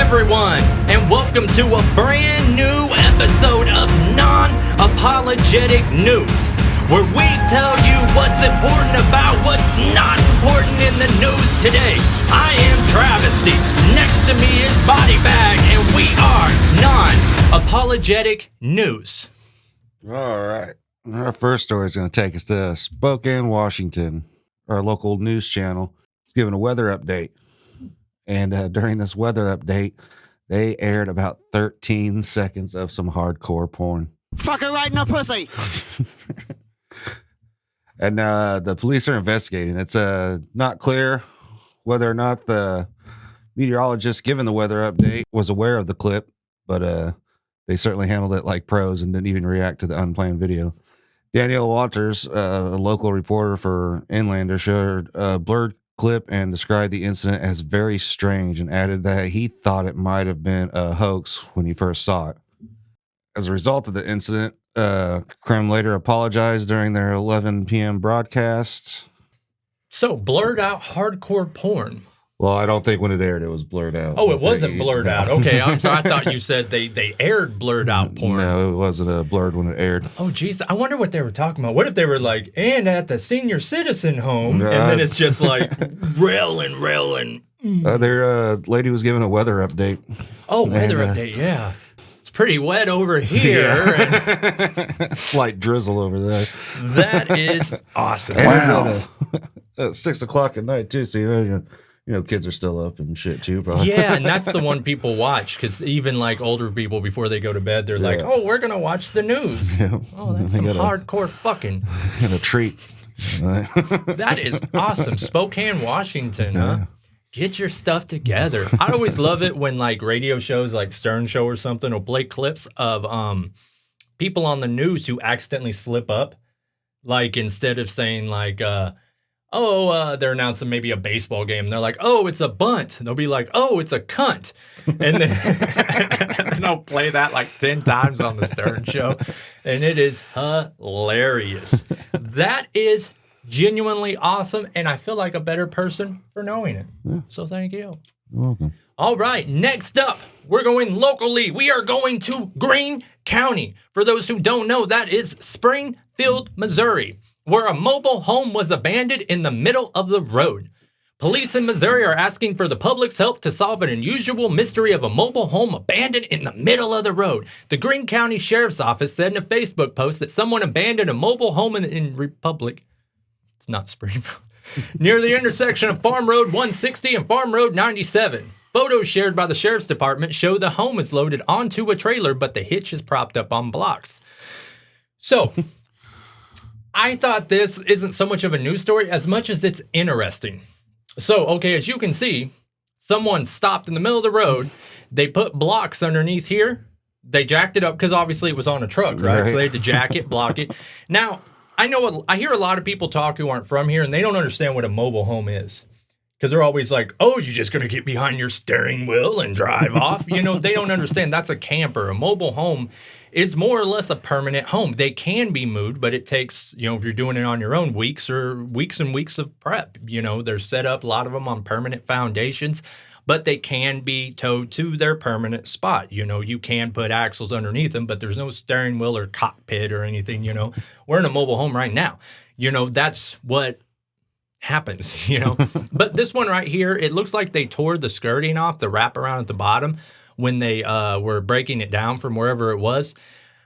everyone, and welcome to a brand new episode of Non-Apologetic News, where we tell you what's important about what's not important in the news today. I am Travisty. Next to me is Body Bag, and we are Non-Apologetic News. All right. Our first story is going to take us to Spokane, Washington. Our local news channel is giving a weather update. And during this weather update, they aired about 13 seconds of some hardcore porn. Fuck her right in the pussy. And the police are investigating. It's not clear whether or not the meteorologist giving the weather update was aware of the clip, but they certainly handled it like pros and didn't even react to the unplanned video. Danielle Walters, a local reporter for Inlander, shared a blurred clip and described the incident as very strange and added that he thought it might have been a hoax when he first saw it. As a result of the incident, Krem later apologized during their 11 p.m. broadcast. So, blurred out hardcore porn. Well, I don't think when it aired it was blurred out. Oh, it wasn't blurred out. Okay, I'm sorry. I thought you said they aired blurred out porn. No, it wasn't blurred when it aired. Oh, geez. I wonder what they were talking about. What if they were like, and at the senior citizen home, and then it's just like railing. Their lady was giving a weather update. Oh, weather update, yeah. It's pretty wet over here. Yeah. Slight drizzle over there. That is awesome. Wow. At 6 o'clock at night, too, so you know, kids are still up and shit, too, probably. Yeah, and that's the one people watch, because even, like, older people, before they go to bed, they're like, oh, we're going to watch the news. Yeah. Oh, that's some hardcore fucking. And a treat. That is awesome. Spokane, Washington, huh? Get your stuff together. I always love it when, like, radio shows, like Stern Show or something, will play clips of people on the news who accidentally slip up. Like, instead of saying, like, they're announcing maybe a baseball game. And they're like, oh, it's a bunt. They'll be like, oh, it's a cunt. And then they'll play that like 10 times on the Stern Show. And it is hilarious. That is genuinely awesome. And I feel like a better person for knowing it. Yeah. So thank you. You're welcome. All right. Next up, we're going locally. We are going to Greene County. For those who don't know, that is Springfield, Missouri, where a mobile home was abandoned in the middle of the road. Police in Missouri are asking for the public's help to solve an unusual mystery of a mobile home abandoned in the middle of the road. The Greene County Sheriff's Office said in a Facebook post that someone abandoned a mobile home in Republic. It's not Springfield. Near the intersection of Farm Road 160 and Farm Road 97. Photos shared by the Sheriff's Department show the home is loaded onto a trailer, but the hitch is propped up on blocks. So, I thought this isn't so much of a news story as much as it's interesting. So, okay, as you can see, someone stopped in the middle of the road. They put blocks underneath here. They jacked it up because obviously it was on a truck, right? So they had to jack it, block it. Now, I hear a lot of people talk who aren't from here, and they don't understand what a mobile home is. Because they're always like, oh, you're just going to get behind your steering wheel and drive off. You know, they don't understand that's a camper. A mobile home is more or less a permanent home. They can be moved, but it takes, you know, if you're doing it on your own, weeks and weeks of prep. You know, they're set up, a lot of them on permanent foundations, but they can be towed to their permanent spot. You know, you can put axles underneath them, but there's no steering wheel or cockpit or anything, you know. We're in a mobile home right now. You know, that's what happens, you know. But this one right here, it looks like they tore the skirting off, the wraparound at the bottom, when they were breaking it down from wherever it was.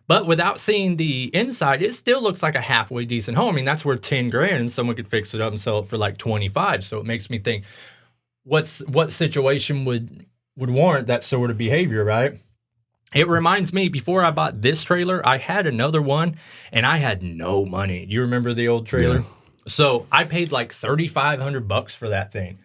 But without seeing the inside, it still looks like a halfway decent home. I mean, that's worth $10,000 and someone could fix it up and sell it for like 25. So it makes me think, what situation would warrant that sort of behavior, right? It reminds me, before I bought this trailer, I had another one and I had no money. You remember the old trailer? Yeah. So I paid like $3,500 for that thing.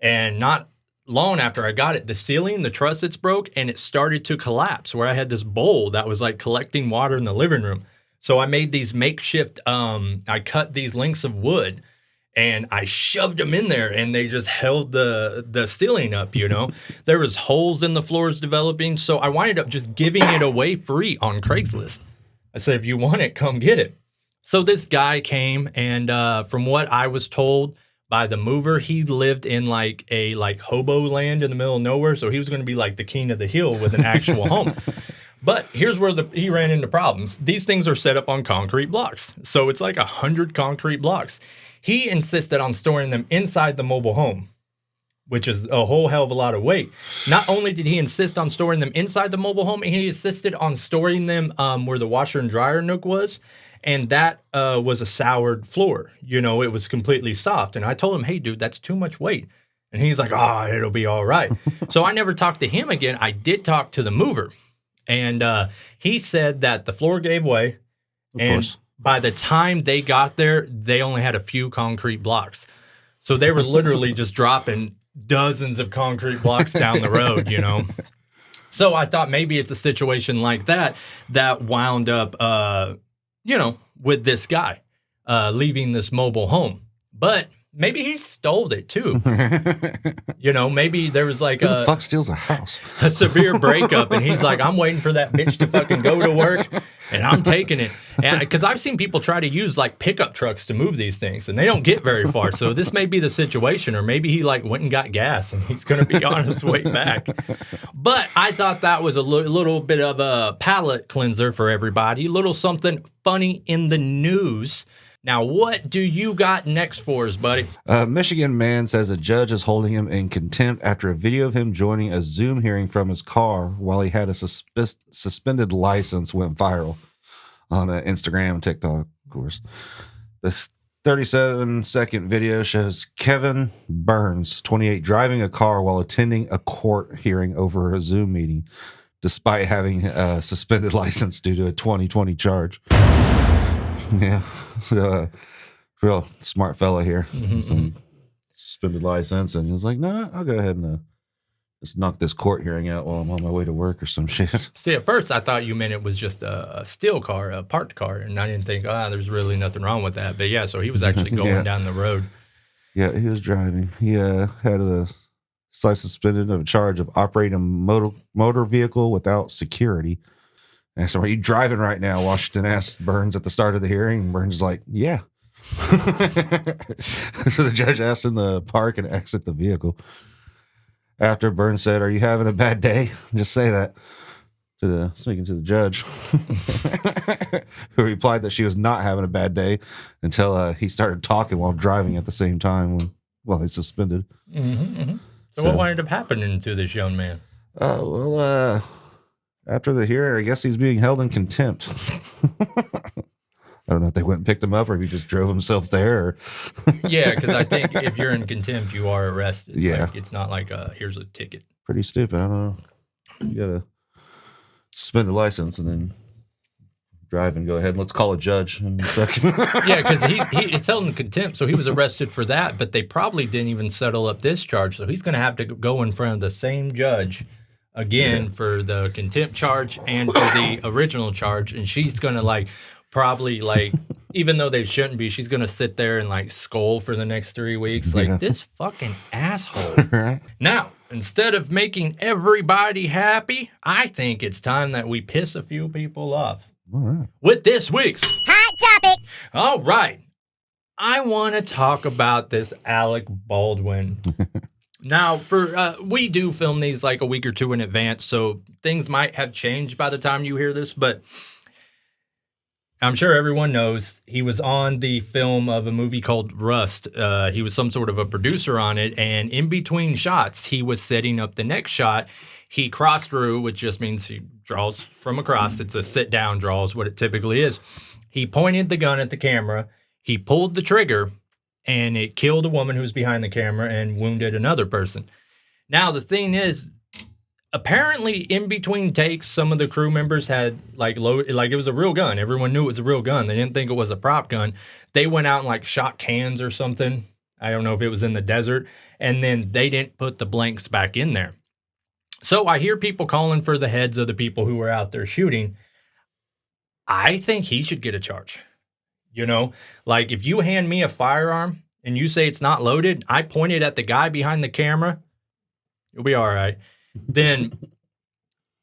And not long after I got it, the ceiling, the trussets broke and it started to collapse, where I had this bowl that was like collecting water in the living room. So I made these makeshift, I cut these lengths of wood and I shoved them in there and they just held the ceiling up, you know. There was holes in the floors developing. So I winded up just giving it away free on Craigslist. I said, if you want it, come get it. So this guy came and from what I was told by the mover. He lived in like a hobo land in the middle of nowhere, so he was going to be like the king of the hill with an actual home. But here's where he ran into problems. These things are set up on concrete blocks, so it's like 100 concrete blocks. He insisted on storing them inside the mobile home, which is a whole hell of a lot of weight. Not only did he insist on storing them inside the mobile home, he insisted on storing them where the washer and dryer nook was. And that was a soured floor. You know, it was completely soft. And I told him, hey, dude, that's too much weight. And he's like, it'll be all right. So I never talked to him again. I did talk to the mover. And he said that the floor gave way. Of and course. By the time they got there, they only had a few concrete blocks. So they were literally just dropping dozens of concrete blocks down the road, you know. So I thought maybe it's a situation like that wound up, with this guy leaving this mobile home. But maybe he stole it too. You know, maybe there was like Who the fuck steals a house? a severe breakup, and he's like, I'm waiting for that bitch to fucking go to work, and I'm taking it. And because I've seen people try to use like pickup trucks to move these things, and they don't get very far. So this may be the situation, or maybe he like went and got gas, and he's going to be on his way back. But I thought that was a little bit of a palate cleanser for everybody. A little something funny in the news. Now, what do you got next for us, buddy? Michigan man says a judge is holding him in contempt after a video of him joining a Zoom hearing from his car while he had a suspended license went viral on Instagram and TikTok, of course. This 37-second video shows Kevin Burns, 28, driving a car while attending a court hearing over a Zoom meeting, despite having a suspended license due to a 2020 charge. Yeah, real smart fella here. Suspended license, and he was like, "No, I'll go ahead and just knock this court hearing out while I'm on my way to work or some shit." See, at first I thought you meant it was just a steel car, a parked car, and I didn't think, there's really nothing wrong with that. But yeah, so he was actually going down the road. Yeah, he was driving. He had a slight suspended of a charge of operating a motor vehicle without security. And so, are you driving right now? Washington asked Burns at the start of the hearing. And Burns is like, yeah. So the judge asked him to park and exit the vehicle. After Burns said, "Are you having a bad day?" Just say that speaking to the judge, who replied that she was not having a bad day until he started talking while driving at the same time while he's suspended. So what wound up happening to this young man? After the hearing, I guess he's being held in contempt. I don't know if they went and picked him up or if he just drove himself there. Yeah, because I think if you're in contempt, you are arrested. Yeah. Like, it's not like, here's a ticket. Pretty stupid. I don't know. You got to suspend a license and then drive and go ahead and let's call a judge. Yeah, because it's held in contempt, so he was arrested for that, but they probably didn't even settle up this charge, so he's going to have to go in front of the same judge again for the contempt charge and for the original charge, and she's going to probably even though they shouldn't be, she's going to sit there and scold for the next 3 weeks. This fucking asshole. Right. Now, instead of making everybody happy, I think it's time that we piss a few people off. All right. With this week's Hot Topic. All right. I want to talk about this Alec Baldwin. Now, we do film these a week or two in advance, so things might have changed by the time you hear this, but I'm sure everyone knows he was on the film of a movie called Rust. He was some sort of a producer on it, and in between shots, he was setting up the next shot. He cross-drew, which just means he draws from across. It's a sit-down draw is what it typically is. He pointed the gun at the camera. He pulled the trigger, and it killed a woman who was behind the camera and wounded another person. Now, the thing is, apparently in between takes, some of the crew members had it was a real gun. Everyone knew it was a real gun. They didn't think it was a prop gun. They went out and shot cans or something. I don't know if it was in the desert. And then they didn't put the blanks back in there. So I hear people calling for the heads of the people who were out there shooting. I think he should get a charge. You know, if you hand me a firearm and you say it's not loaded, I point it at the guy behind the camera, you'll be all right. Then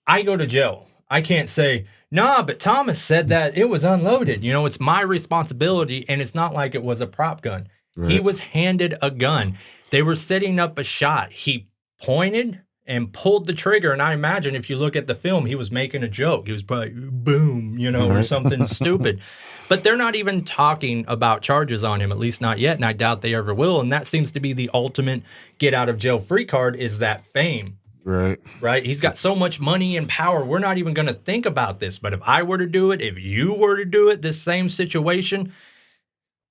I go to jail. I can't say, nah, but Thomas said that it was unloaded. You know, it's my responsibility, and it's not like it was a prop gun. Right. He was handed a gun. They were setting up a shot. He pointed and pulled the trigger. And I imagine if you look at the film, he was making a joke. He was probably boom, or something stupid. But they're not even talking about charges on him, at least not yet. And I doubt they ever will. And that seems to be the ultimate get out of jail free card, is that fame. Right. He's got so much money and power. We're not even going to think about this. But if I were to do it, if you were to do it, this same situation,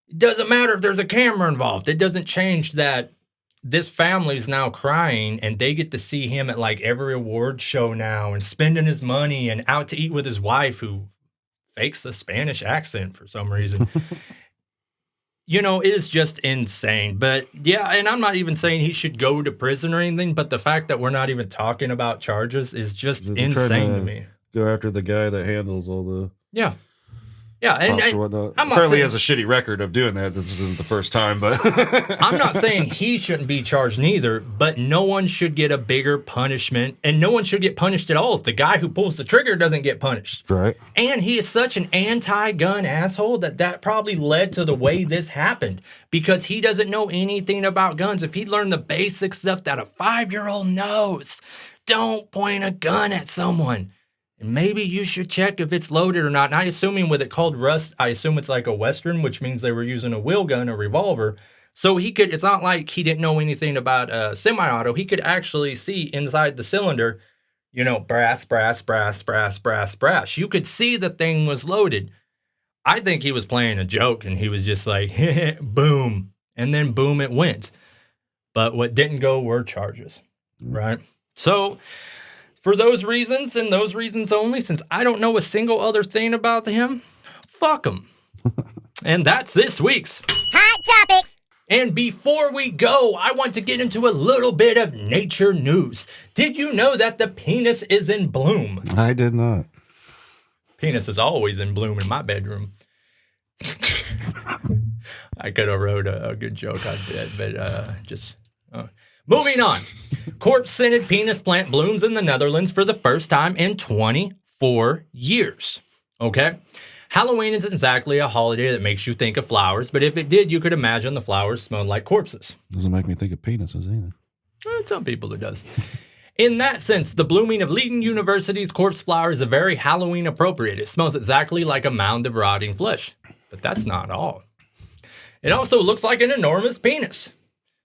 it doesn't matter if there's a camera involved. It doesn't change that this family's now crying and they get to see him at like every award show now and spending his money and out to eat with his wife, who fakes a Spanish accent for some reason. It is just insane. But yeah, and I'm not even saying he should go to prison or anything, but the fact that we're not even talking about charges is just insane to me. Go after the guy that handles all the and whatnot. I'm not Apparently saying, has a shitty record of doing that. This isn't the first time, but I'm not saying he shouldn't be charged neither, but no one should get a bigger punishment, and no one should get punished at all if the guy who pulls the trigger doesn't get punished. Right. And he is such an anti-gun asshole that probably led to the way this happened, because he doesn't know anything about guns. If he'd learned the basic stuff that a 5-year-old knows, don't point a gun at someone. And maybe you should check if it's loaded or not. And I assuming with it called Rust, I assume it's like a Western, which means they were using a wheel gun, a revolver. So it's not like he didn't know anything about a semi-auto. He could actually see inside the cylinder, brass, brass, brass, brass, brass, brass. You could see the thing was loaded. I think he was playing a joke and he was just like, boom. And then boom, it went. But what didn't go were charges, right? So for those reasons and those reasons only, since I don't know a single other thing about him, fuck him. And that's this week's Hot Topic. And before we go, I want to get into a little bit of nature news. Did you know that the penis is in bloom? I did not. Penis is always in bloom in my bedroom. I could have wrote a good joke, I bet, but moving on. Corpse-scented penis plant blooms in the Netherlands for the first time in 24 years. Okay? Halloween isn't exactly a holiday that makes you think of flowers, but if it did, you could imagine the flowers smelled like corpses. Doesn't make me think of penises either. Some people it does. In that sense, the blooming of Leiden University's corpse flower is a very Halloween appropriate. It smells exactly like a mound of rotting flesh. But that's not all. It also looks like an enormous penis.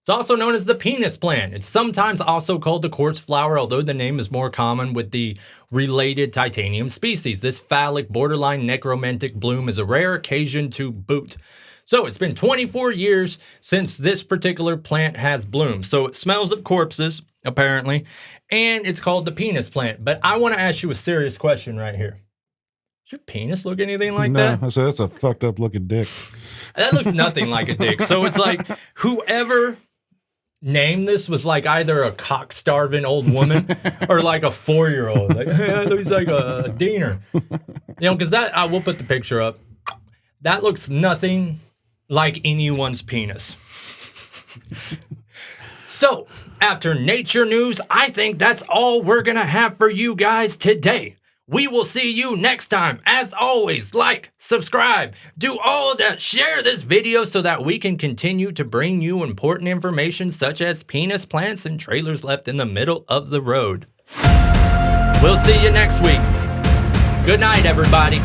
It's also known as the penis plant. It's sometimes also called the quartz flower, although the name is more common with the related titanium species. This phallic, borderline necromantic bloom is a rare occasion to boot. So it's been 24 years since this particular plant has bloomed. So it smells of corpses, apparently, and it's called the penis plant. But I want to ask you a serious question right here. Does your penis look anything like that? No, I said that's a fucked up looking dick. That looks nothing like a dick. So it's like whoever named this was like either a cock-starving old woman or like a 4-year-old. Like, hey, he's like a diener. Because that, I will put the picture up. That looks nothing like anyone's penis. So, after nature news, I think that's all we're going to have for you guys today. We will see you next time. As always, like, subscribe, do all that, share this video so that we can continue to bring you important information such as penis plants and trailers left in the middle of the road. We'll see you next week. Good night, everybody,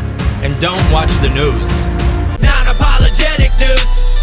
and don't watch the news. Non-apologetic news.